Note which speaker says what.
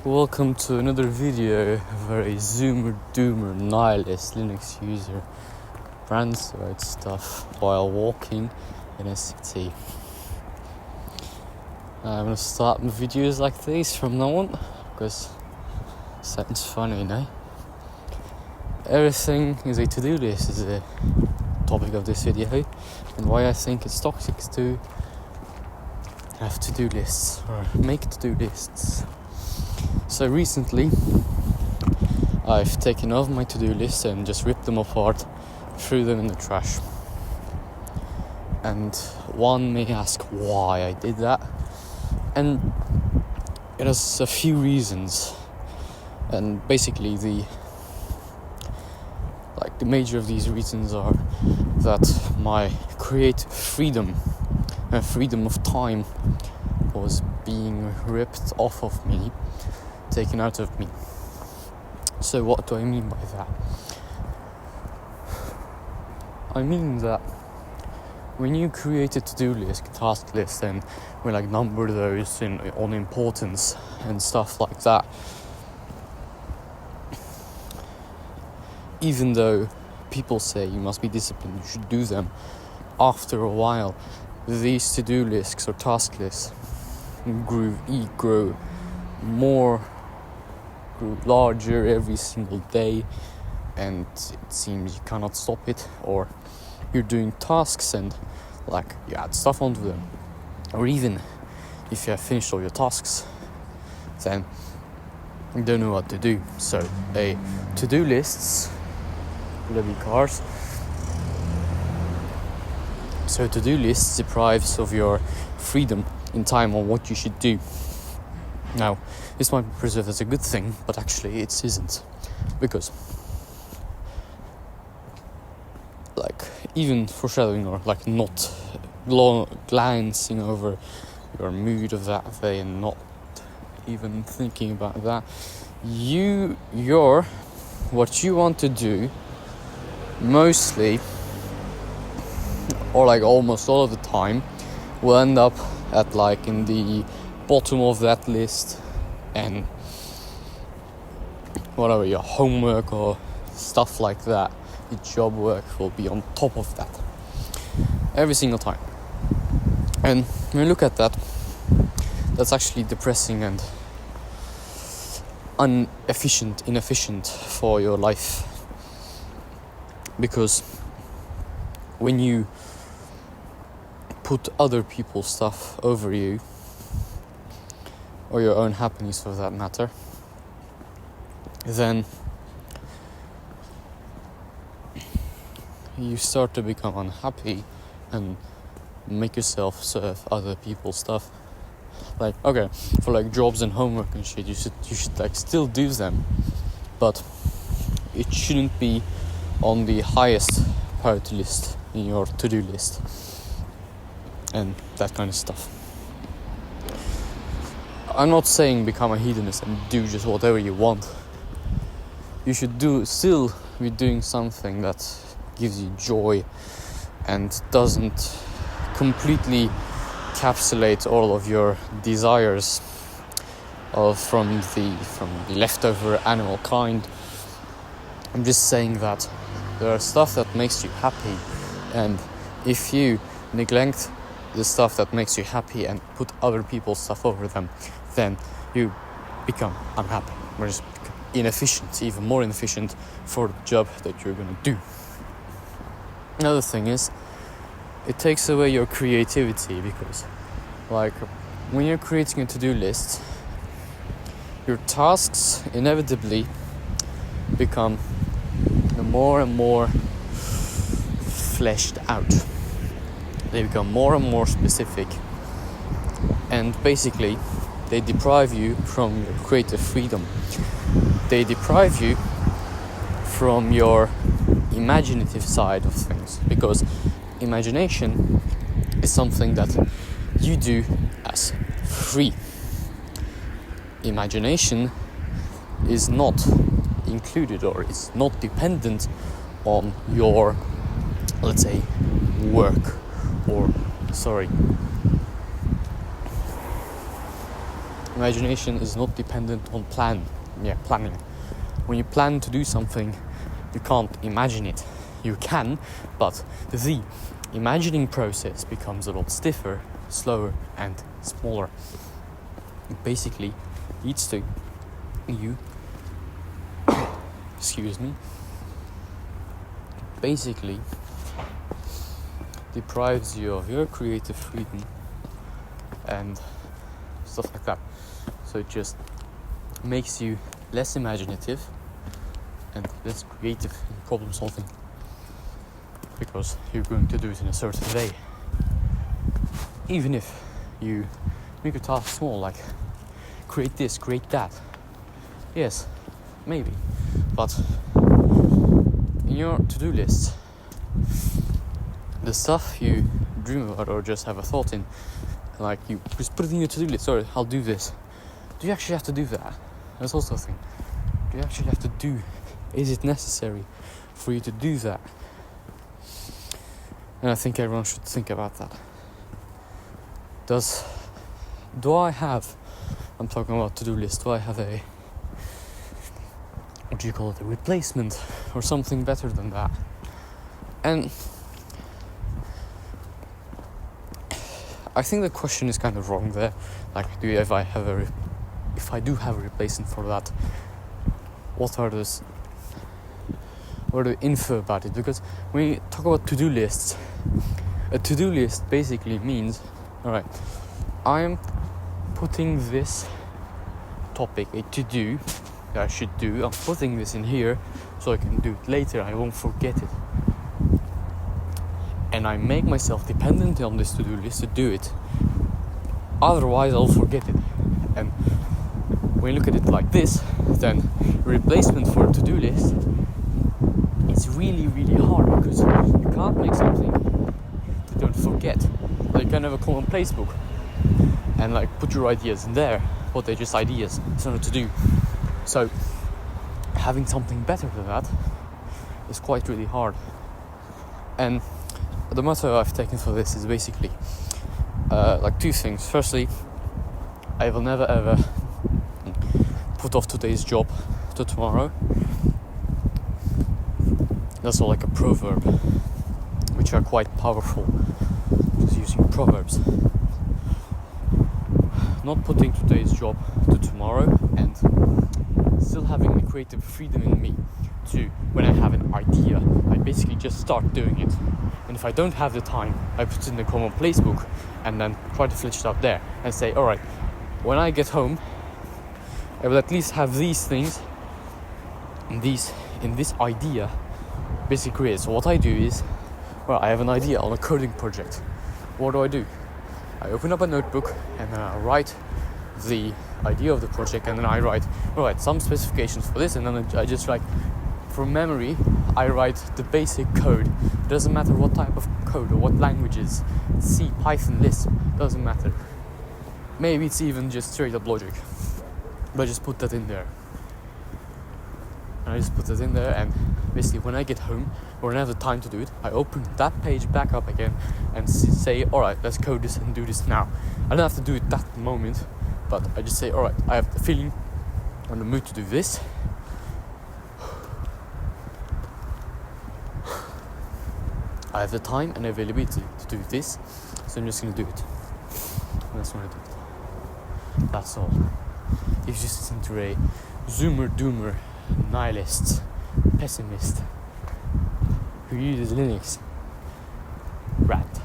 Speaker 1: Welcome to another video where a zoomer doomer nihilist Linux user rants about stuff while walking in a city. I'm gonna start my videos like these from now on because it sounds funny, no? Everything is a to-do list is the topic of this video, and why I think it's toxic to have to-do lists or make to-do lists. So recently I've taken off my to-do list and just ripped them apart, threw them in the trash. And one may ask why I did that, and it has a few reasons. And basically the major of these reasons are that my creative freedom and freedom of time was being ripped off of me, taken out of me. So what do I mean by that? I mean that when you create a to-do list, task list, and we number those on importance and stuff like that, even though people say you must be disciplined, you should do them, after a while these to-do lists or task lists grew larger every single day, and it seems you cannot stop it, or you're doing tasks and you add stuff onto them, or even if you have finished all your tasks then you don't know what to do. So a to-do lists bloody cars. So to-do lists deprives of your freedom in time on what you should do. Now, this might be perceived as a good thing, but actually it isn't. Because, even foreshadowing or not glancing over your mood of that day and not even thinking about that, what you want to do mostly, or almost all of the time, will end up at in the bottom of that list, and whatever your homework or stuff like that, your job work will be on top of that every single time. And when you look at that, that's actually depressing and inefficient for your life, because when you put other people's stuff over you, or your own happiness for that matter, then you start to become unhappy and make yourself serve other people's stuff. Okay, for jobs and homework and shit, you should still do them, but it shouldn't be on the highest priority list in your to-do list and that kind of stuff. I'm not saying become a hedonist and do just whatever you want. You should still be doing something that gives you joy and doesn't completely encapsulate all of your desires from the leftover animal kind. I'm just saying that there are stuff that makes you happy, and if you neglect the stuff that makes you happy and put other people's stuff over them, then you become unhappy, or just inefficient, even more inefficient for the job that you're going to do. Another thing is, it takes away your creativity, because when you're creating a to-do list, your tasks inevitably become more and more fleshed out. They become more and more specific, and basically they deprive you from your creative freedom. They deprive you from your imaginative side of things, because imagination is something that you do as free. Imagination is not included, or is not dependent on your, let's say, work, Imagination is not dependent on planning. When you plan to do something, you can't imagine it. You can, but the imagining process becomes a lot stiffer, slower, and smaller. It basically leads to you basically deprives you of your creative freedom and stuff like that. So it just makes you less imaginative and less creative in problem solving, because you're going to do it in a certain way. Even if you make a task small, like create this, create that. Yes, maybe. But in your to-do list, the stuff you dream about or just have a thought in, like you just put it in your to-do list, sorry, I'll do this. Do you actually have to do that? That's also a thing. Do you actually have to do? Is it necessary for you to do that? And I think everyone should think about that. I'm talking about to-do list, do I have a, what do you call it, a replacement or something better than that? And I think the question is kind of wrong there. Like, if I do have a replacement for that, what are the info about it? Because when you talk about to-do lists, a to-do list basically means, alright, I am putting this topic, a to-do that I should do, I'm putting this in here so I can do it later, I won't forget it. And I make myself dependent on this to-do list to do it. Otherwise, I'll forget it. And when you look at it like this, then replacement for a to-do list is really, really hard, because you can't make something you don't forget. Like, you can have a commonplace book and like put your ideas in there, but they're just ideas. It's not a to-do. So having something better than that is quite really hard. And the motto I've taken for this is basically like two things. Firstly, I will never ever put off today's job to tomorrow. That's all like a proverb, which are quite powerful, just using proverbs. Not putting today's job to tomorrow, and still having the creative freedom in me to, when I have an idea, I basically just start doing it. And if I don't have the time, I put it in the commonplace book and then try to flesh it out there and say, alright, when I get home, I will at least have these things in this idea basically created. So what I do is, well, I have an idea on a coding project. What do? I open up a notebook and then I write the idea of the project, and then I write, alright, some specifications for this, and then I just write, from memory, I write the basic code. It doesn't matter what type of code or what languages, C, Python, Lisp, doesn't matter. Maybe it's even just straight up logic, but I just put that in there. And basically when I get home or when I have the time to do it, I open that page back up again and say, alright, let's code this and do this now. I don't have to do it that moment, but I just say, alright, I have the feeling, I'm in the mood to do this. I have the time and availability to do this, so I'm just going to do it. And that's when I do it. That's all. If you just listen to a zoomer, doomer, nihilist, pessimist who uses Linux, rat.